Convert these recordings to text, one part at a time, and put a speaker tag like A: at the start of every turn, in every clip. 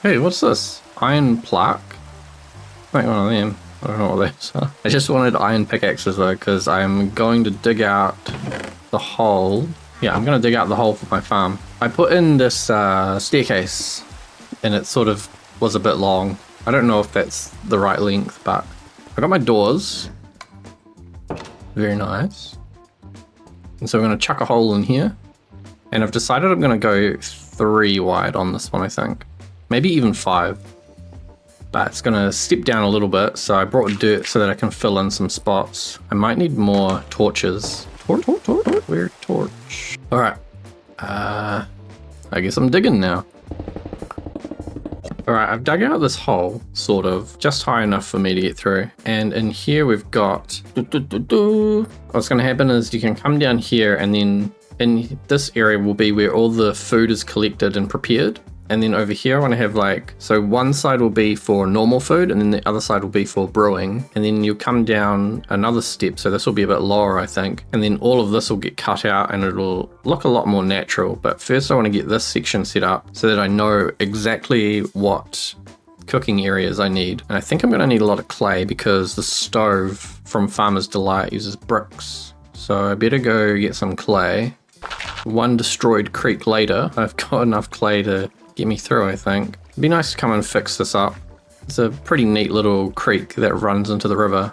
A: Hey, what's this? Iron plaque? Like one of them. I don't know what those are. I just wanted iron pickaxes though, because I'm going to dig out the hole. Yeah, I'm going to dig out the hole for my farm. I put in this staircase, and it sort of was a bit long. I don't know if that's the right length, but I got my doors. Very nice. And so we're going to chuck a hole in here. And I've decided I'm going to go 3 wide on this one, I think. Maybe even 5. But it's going to step down a little bit, so I brought dirt so that I can fill in some spots. I might need more torches. Where torch? Alright. I guess I'm digging now. Alright, I've dug out this hole, sort of, just high enough for me to get through. And in here we've got... What's going to happen is you can come down here, and then in this area will be where all the food is collected and prepared. And then over here I want to have like, so one side will be for normal food and then the other side will be for brewing. And then you'll come down another step, so this will be a bit lower I think. And then all of this will get cut out and it'll look a lot more natural. But first I want to get this section set up so that I know exactly what cooking areas I need. And I think I'm going to need a lot of clay because the stove from Farmer's Delight uses bricks. So I better go get some clay. One destroyed creek later, I've got enough clay to get me through, I think. It'd be nice to come and fix this up. It's a pretty neat little creek that runs into the river.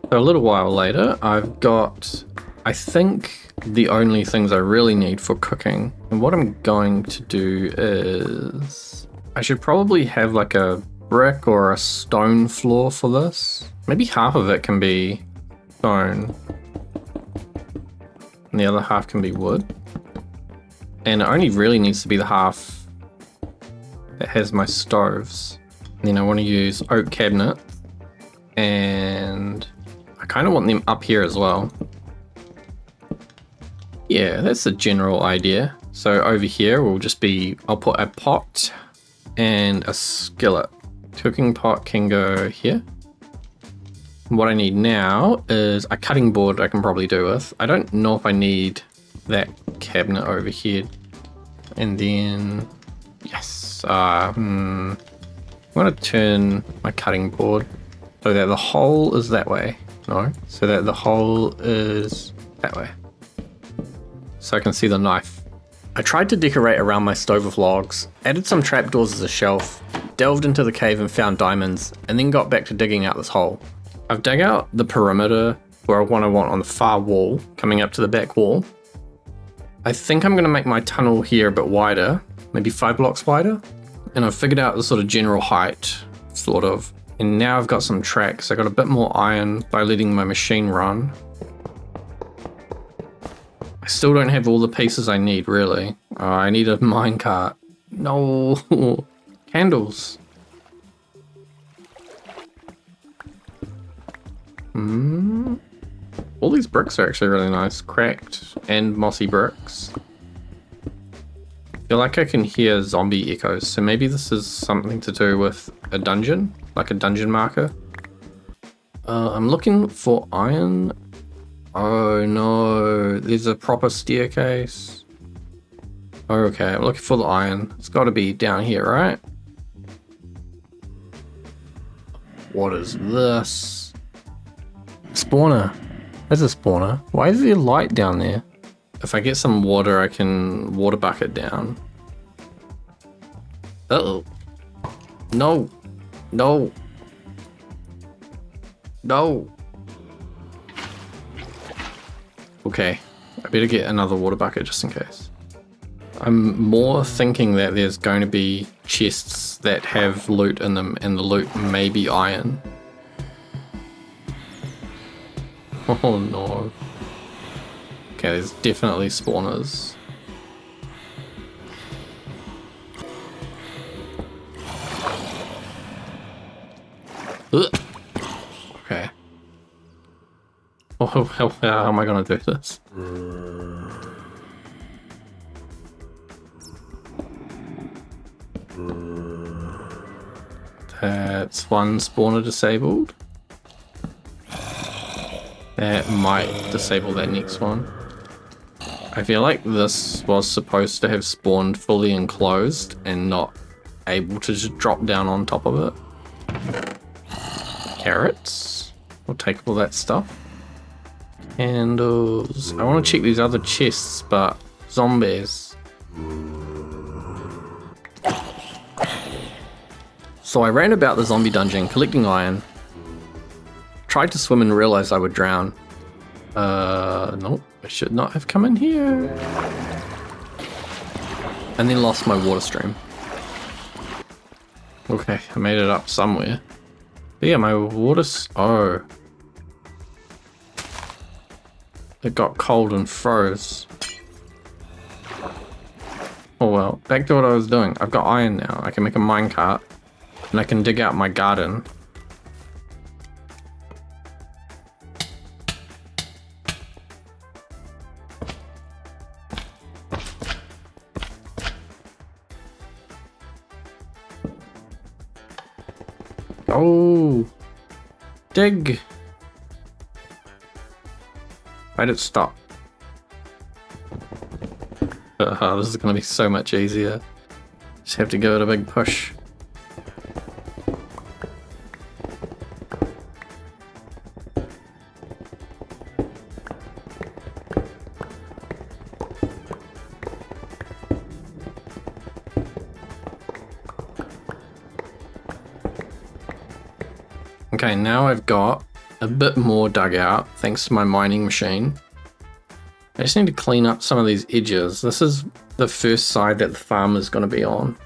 A: So a little while later, I've got, I think, the only things I really need for cooking. And what I'm going to do is, I should probably have like a brick or a stone floor for this. Maybe half of it can be stone. And the other half can be wood. And it only really needs to be the half that has my stoves. And then I want to use oak cabinet. And I kind of want them up here as well. Yeah, that's the general idea. So over here will just be, I'll put a pot and a skillet. Cooking pot can go here. What I need now is a cutting board I can probably do with. I don't know if I need that cabinet over here. And then, yes, I'm going to turn my cutting board so that the hole is that way. No, so that the hole is that way. So I can see the knife. I tried to decorate around my stove with logs, added some trapdoors as a shelf, delved into the cave and found diamonds, and then got back to digging out this hole. I've dug out the perimeter where I want on the far wall, coming up to the back wall. I think I'm going to make my tunnel here a bit wider, maybe 5 blocks wider. And I've figured out the sort of general height, sort of. And now I've got some tracks. I got a bit more iron by letting my machine run. I still don't have all the pieces I need, really. I need a minecart. No, candles. All these bricks are actually really nice. Cracked and mossy bricks. I feel like I can hear zombie echoes, so maybe this is something to do with a dungeon, like a dungeon marker. I'm looking for iron. Oh no, there's a proper staircase. Okay, I'm looking for the iron. It's got to be down here, right? What is this? Spawner. There's a spawner. Why is there light down there? If I get some water, I can water bucket down. Uh-oh. No. No. No. Okay. I better get another water bucket just in case. I'm more thinking that there's going to be chests that have loot in them, and the loot may be iron. Oh no. Okay, there's definitely spawners. Ugh. Okay. Oh, how am I gonna do this? That's one spawner disabled. That might disable that next one. I feel like this was supposed to have spawned fully enclosed and not able to just drop down on top of it. Carrots. We'll take all that stuff. Candles. I want to check these other chests, but zombies. So I ran about the zombie dungeon collecting iron. Tried to swim and realized I would drown. Nope, I should not have come in here. And then lost my water stream. Okay, I made it up somewhere. But yeah, my water... Oh. It got cold and froze. Oh well, back to what I was doing. I've got iron now. I can make a minecart. And I can dig out my garden. Oh, dig. Why did it stop? This is going to be so much easier. Just have to give it a big push. Okay, now I've got a bit more dug out thanks to my mining machine. I just need to clean up some of these edges. This is the first side that the farm is going to be on.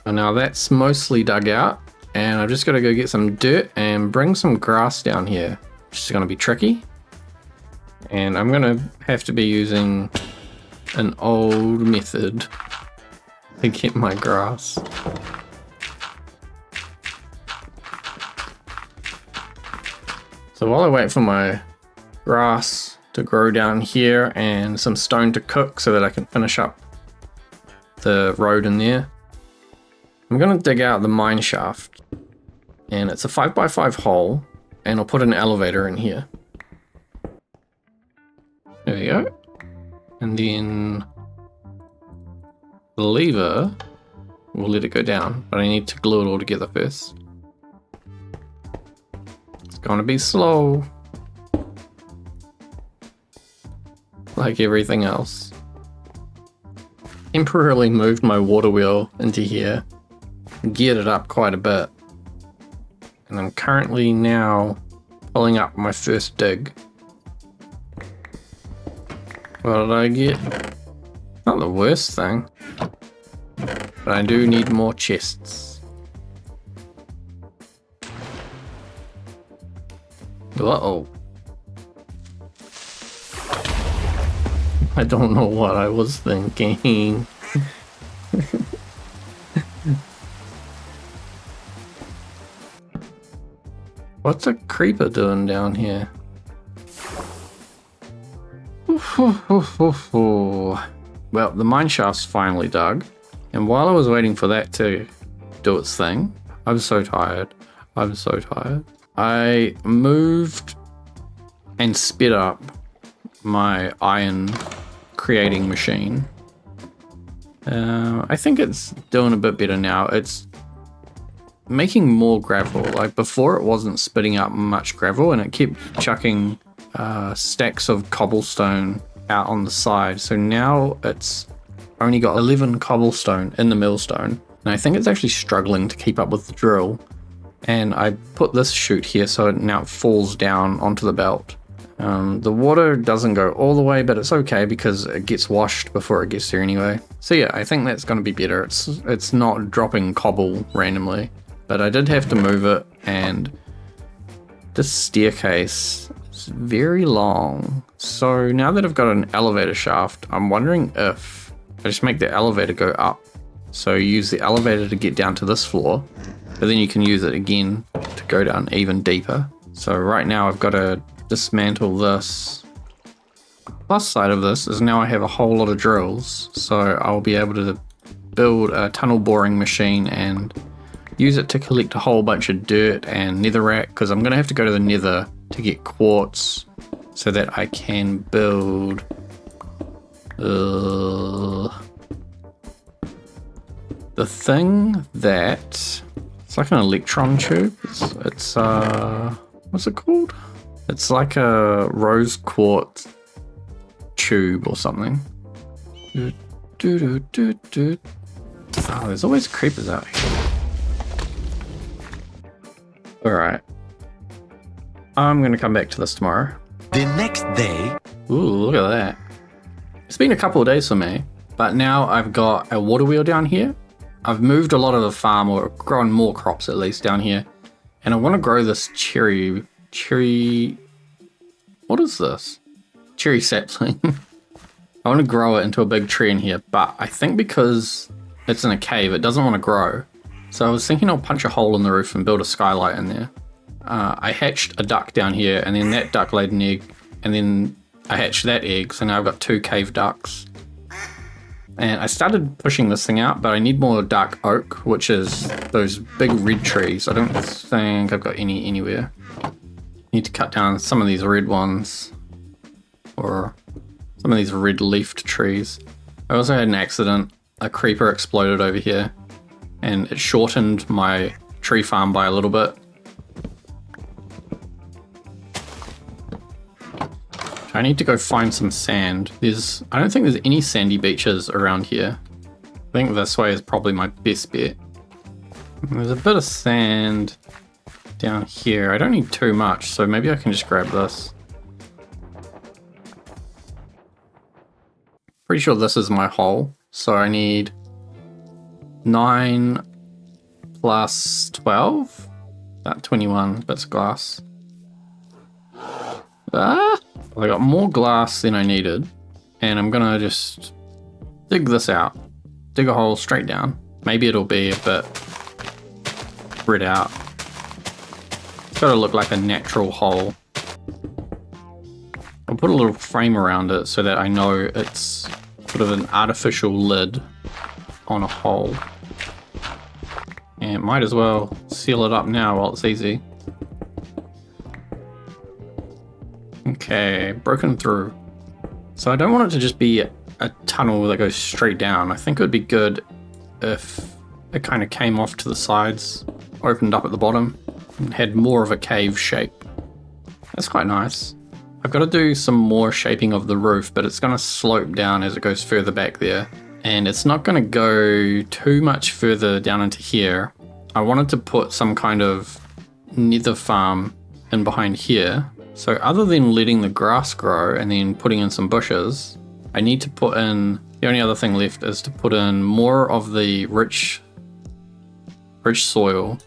A: And now that's mostly dug out, and I've just got to go get some dirt and bring some grass down here, which is going to be tricky. And I'm going to have to be using an old method to get my grass. So while I wait for my grass to grow down here and some stone to cook so that I can finish up the road in there, I'm going to dig out the mine shaft. And it's a 5x5 hole, and I'll put an elevator in here. There we go. And then the lever, we'll let it go down, but I need to glue it all together first. Gonna be slow, like everything else. Temporarily moved my water wheel into here, geared it up quite a bit, and I'm currently now pulling up my first dig. What did I get? Not the worst thing, but I do need more chests. Uh-oh. I don't know what I was thinking. What's a creeper doing down here? Well, the mine shaft's finally dug, and while I was waiting for that to do its thing, I'm so tired. I'm so tired. I moved and sped up my iron creating machine. I think it's doing a bit better now. It's making more gravel. Like before, it wasn't spitting up much gravel, and it kept chucking stacks of cobblestone out on the side. So now it's only got 11 cobblestone in the millstone, and I think it's actually struggling to keep up with the drill. And I put this chute here so now it falls down onto the belt. The water doesn't go all the way, but it's okay because it gets washed before it gets there anyway. So yeah, I think that's going to be better. It's not dropping cobble randomly, but I did have to move it, and this staircase is very long. So now that I've got an elevator shaft, I'm wondering if I just make the elevator go up. So use the elevator to get down to this floor, but then you can use it again to go down even deeper. So right now I've got to dismantle this. Plus side of this is now I have a whole lot of drills, so I'll be able to build a tunnel boring machine and use it to collect a whole bunch of dirt and netherrack, because I'm going to have to go to the nether to get quartz so that I can build the thing that it's like an electron tube. It's what's it called? It's like a rose quartz tube or something. Oh, there's always creepers out here. Alright. I'm gonna come back to this tomorrow.
B: The next day.
A: Ooh, look at that. It's been a couple of days for me, but now I've got a water wheel down here. I've moved a lot of the farm, or grown more crops at least down here. And I want to grow this cherry, what is this? Cherry sapling. I want to grow it into a big tree in here, but I think because it's in a cave, it doesn't want to grow. So I was thinking I'll punch a hole in the roof and build a skylight in there. I hatched a duck down here, and then that duck laid an egg, and then I hatched that egg, so now I've got 2 cave ducks. And I started pushing this thing out, but I need more dark oak, which is those big red trees. I don't think I've got any anywhere. Need to cut down some of these red ones, or some of these red leafed trees. I also had an accident. A creeper exploded over here, and it shortened my tree farm by a little bit. I need to go find some sand. I don't think there's any sandy beaches around here. I think this way is probably my best bet. There's a bit of sand down here. I don't need too much, so maybe I can just grab this. Pretty sure this is my hole, so I need 9 plus 12, about 21 bits of glass. I got more glass than I needed, and I'm gonna just dig this out. Dig a hole straight down. Maybe it'll be a bit spread out. It's gotta look like a natural hole. I'll put a little frame around it so that I know it's sort of an artificial lid on a hole. And might as well seal it up now while it's easy. Okay, broken through. So I don't want it to just be a tunnel that goes straight down. I think it would be good if it kind of came off to the sides, opened up at the bottom, and had more of a cave shape. That's quite nice. I've got to do some more shaping of the roof, but it's going to slope down as it goes further back there. And it's not going to go too much further down into here. I wanted to put some kind of nether farm in behind here. So other than letting the grass grow and then putting in some bushes, I need to put in, the only other thing left is to put in more of the rich soil.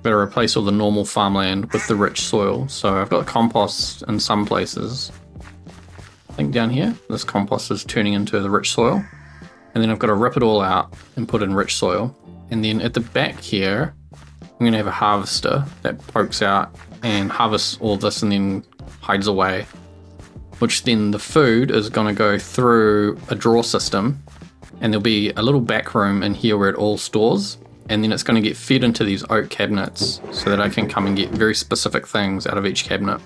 A: Better replace all the normal farmland with the rich soil. So I've got compost in some places. I think down here, this compost is turning into the rich soil. And then I've got to rip it all out and put in rich soil. And then at the back here, I'm going to have a harvester that pokes out and harvests all this and then hides away. Which then the food is going to go through a drawer system. And there'll be a little back room in here where it all stores. And then it's going to get fed into these oak cabinets so that I can come and get very specific things out of each cabinet.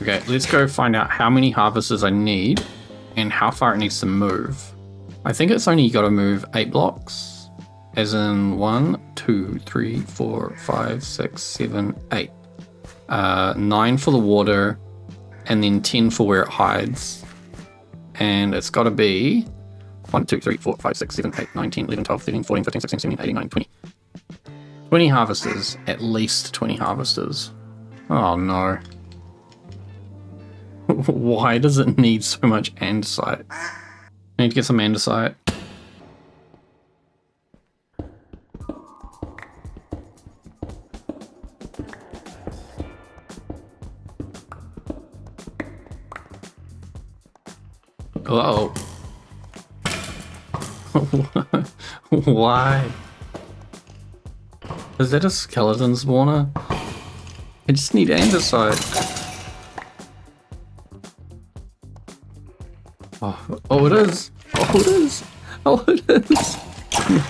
A: Okay, let's go find out how many harvesters I need and how far it needs to move. I think it's only got to move 8 blocks. As in 1, 2, 3, 4, 5, 6, 7, 8. 9 for the water, and then 10 for where it hides. And it's got to be 1, 2, 3, 4, 5, 6, 7, 8, 9, 10, 11, 12, 13, 14, 15, 16, 17, 18, 19, 20. 20 harvesters. At least 20 harvesters. Oh no. Why does it need so much andesite? I need to get some andesite. Oh. Why? Is that a skeleton spawner? I just need andesite. Oh, it is. Oh, it is. Oh, it is.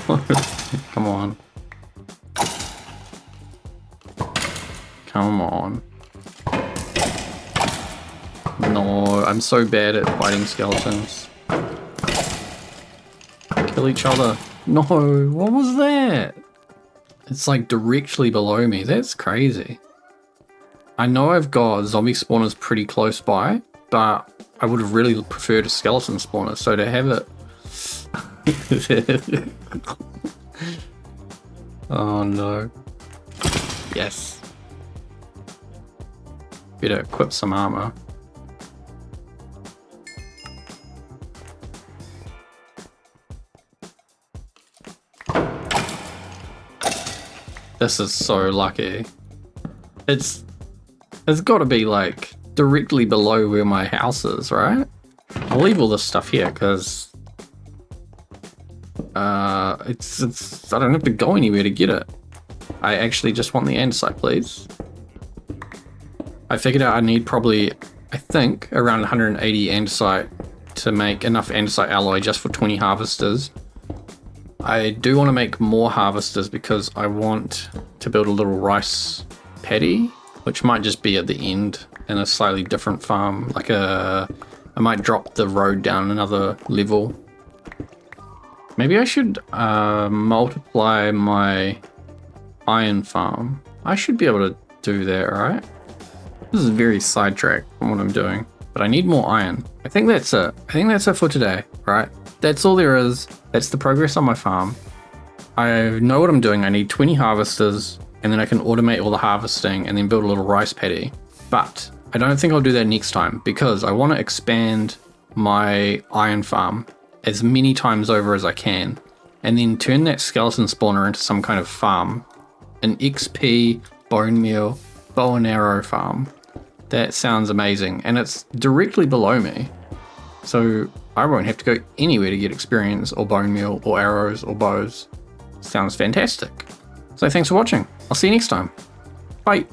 A: No. Come on. Come on. No, I'm so bad at fighting skeletons. Kill kill each other. No, what was that? It's like directly below me. That's crazy. I know I've got zombie spawners pretty close by, but I would have really preferred a skeleton spawner. So to have it... Oh no. Yes. Better equip some armor. This is so lucky. It's got to be like directly below where my house is, right? I'll leave all this stuff here because it's I don't have to go anywhere to get it. I actually just want the andesite, please. I figured out I need probably, I think, around 180 andesite to make enough andesite alloy just for 20 harvesters. I do want to make more harvesters because I want to build a little rice paddy, which might just be at the end in a slightly different farm. I might drop the road down another level. Maybe I should multiply my iron farm. I should be able to do that, right? This is very sidetracked from what I'm doing, but I need more iron. I think that's it. I think that's it for today, right? That's all there is. That's the progress on my farm. I know what I'm doing. I need 20 harvesters, and then I can automate all the harvesting and then build a little rice paddy. But I don't think I'll do that next time because I want to expand my iron farm as many times over as I can, and then turn that skeleton spawner into some kind of farm. An XP, bone meal, bow and arrow farm. That sounds amazing, and it's directly below me. So I won't have to go anywhere to get experience or bone meal or arrows or bows. Sounds fantastic. So thanks for watching. I'll see you next time. Bye.